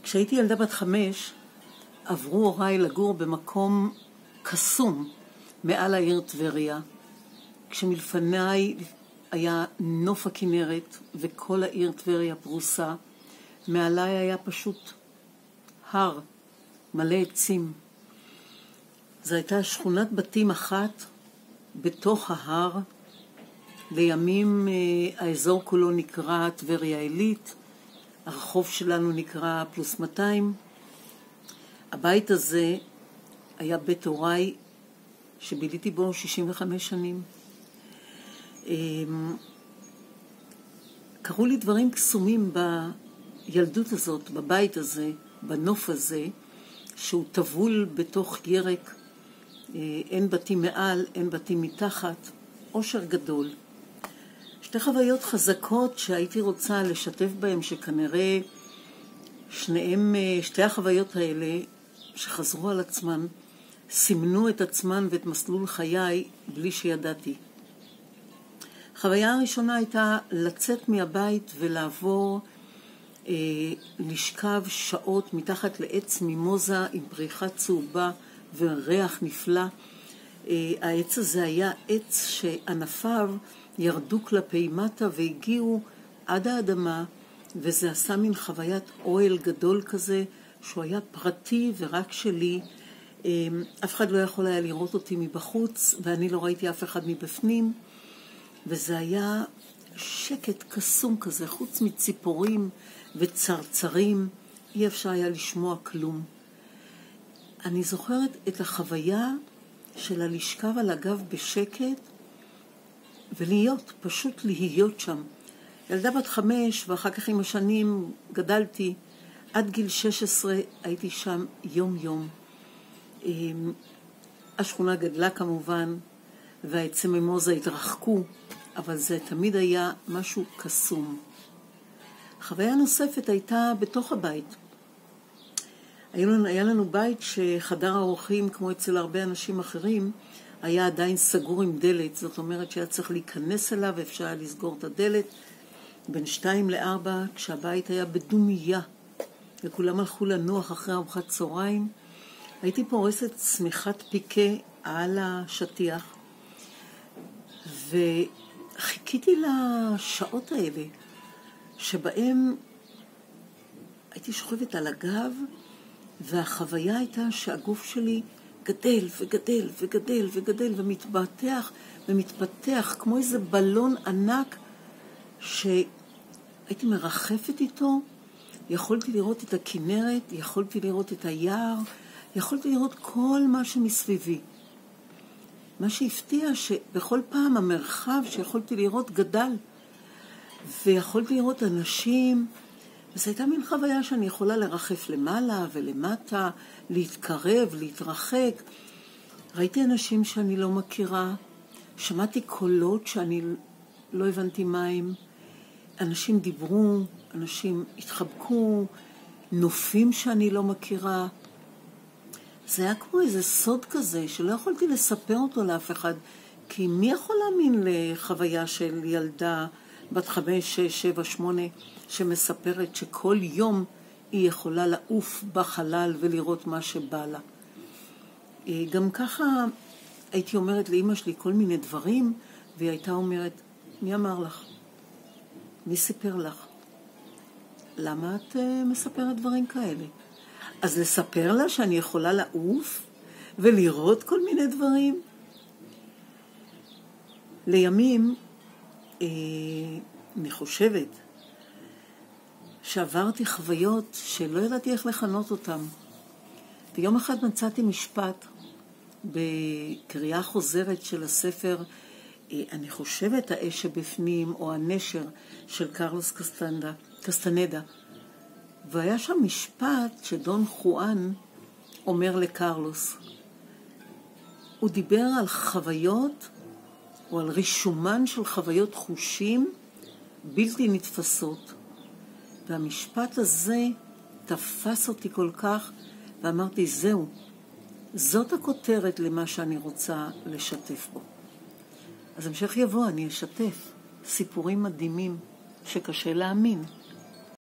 כשהייתי ילדה בת 5, עברו הוריי לגור במקום קסום מעל העיר טבריה, כשמלפניי היה נוף הכנרת וכל העיר טבריה פרוסה, מעליי היה פשוט הר מלא עצים. זו הייתה שכונת בתים אחת בתוך ההר. לימים האזור כולו נקרא טבריה עילית, הרחוב שלנו נקרא פלוס 200. הבית הזה היה בית הוריי שביליתי בו 65 שנים. קראו לי דברים קסומים בילדות הזאת, בבית הזה, בנוף הזה, שהוא טבול בתוך ירק, אין בתים מעל, אין בתים מתחת, אושר גדול. שתי חוויות חזקות שהייתי רוצה לשתף בהם, שכנראה שתי החוויות האלה שחזרו על עצמן, סימנו את עצמן ואת מסלול חיי בלי שידעתי. החוויה הראשונה הייתה לצאת מהבית ולעבור, לשכב שעות מתחת לעץ מימוזה עם פריחה צהובה וריח נפלא. העץ הזה היה עץ שענפיו ירדו כלפי מטה והגיעו עד האדמה, וזה עשה מין חוויית אוהל גדול כזה, שהוא היה פרטי ורק שלי. אף אחד לא יכול היה לראות אותי מבחוץ, ואני לא ראיתי אף אחד מבפנים, וזה היה שקט קסום כזה, חוץ מציפורים וצרצרים, אי אפשר היה לשמוע כלום. אני זוכרת את החוויה של לשכב על הגב בשקט, ולהיות, פשוט להיות שם. ילדה בת 5, ואחר כך עם השנים גדלתי, עד גיל 16 הייתי שם יום יום. השכונה גדלה כמובן, והעצי מימוזה התרחקו, אבל זה תמיד היה משהו קסום. חוויה נוספת הייתה בתוך הבית. היה לנו בית שחדר האורחים, כמו אצל הרבה אנשים אחרים, היה עדיין סגור עם דלת. זאת אומרת שהיה צריך להיכנס אליו ואפשר היה לסגור את הדלת. בין 2 ל-4, כשהבית היה בדומיה, וכולם הלכו לנוח אחרי ארוחת צהריים, הייתי פורסת צמיחת פיקה על השטיח, וחיכיתי לשעות האלה, שבהם הייתי שוכבת על הגב, והחוויה הייתה שהגוף שלי גדל וגדל וגדל וגדל, ומתפתח ומתפתח כמו איזה בלון ענק, שהייתי מרחפת איתו. יכולתי לראות את הכנרת, יכולתי לראות את היער, יכולתי לראות כל מה שמסביבי. מה שהפתיע שבכל פעם המרחב שיכולתי לראות גדל, ויכולתי לראות אנשים, וזו הייתה מין חוויה שאני יכולה לרחף למעלה ולמטה, להתקרב, להתרחק. ראיתי אנשים שאני לא מכירה, שמעתי קולות שאני לא הבנתי מה הם, אנשים דיברו, אנשים התחבקו, נופים שאני לא מכירה. זה היה כמו איזה סוד כזה שלא יכולתי לספר אותו לאף אחד, כי מי יכול להאמין לחוויה של ילדה בת 5, 6, 7, 8 שמספרת שכל יום היא יכולה לעוף בחלל ולראות מה שבא לה. גם ככה הייתי אומרת לאמא שלי כל מיני דברים, והיא הייתה אומרת, מי אמר לך? מי סיפר לך? למה את מספרת דברים כאלה? אז לספר לה שאני יכולה לעוף ולראות כל מיני דברים? לימים, אני חושבת שעברתי חוויות שלא ידעתי איך לכנות אותם. ויום אחד מצאתי משפט בקריאה חוזרת של הספר, אני חושבת האש שבפנים, או הנשר של קרלוס קסטנדה. והיה שם משפט שדון חואן אומר לקרלוס. הוא דיבר על חוויות, או על רישומן של חוויות חושים בלתי נתפסות. והמשפט הזה תפס אותי כל כך, ואמרתי, זהו, זאת הכותרת למה שאני רוצה לשתף בו. אז המשך יבוא, אני אשתף סיפורים מדהימים שקשה להאמין.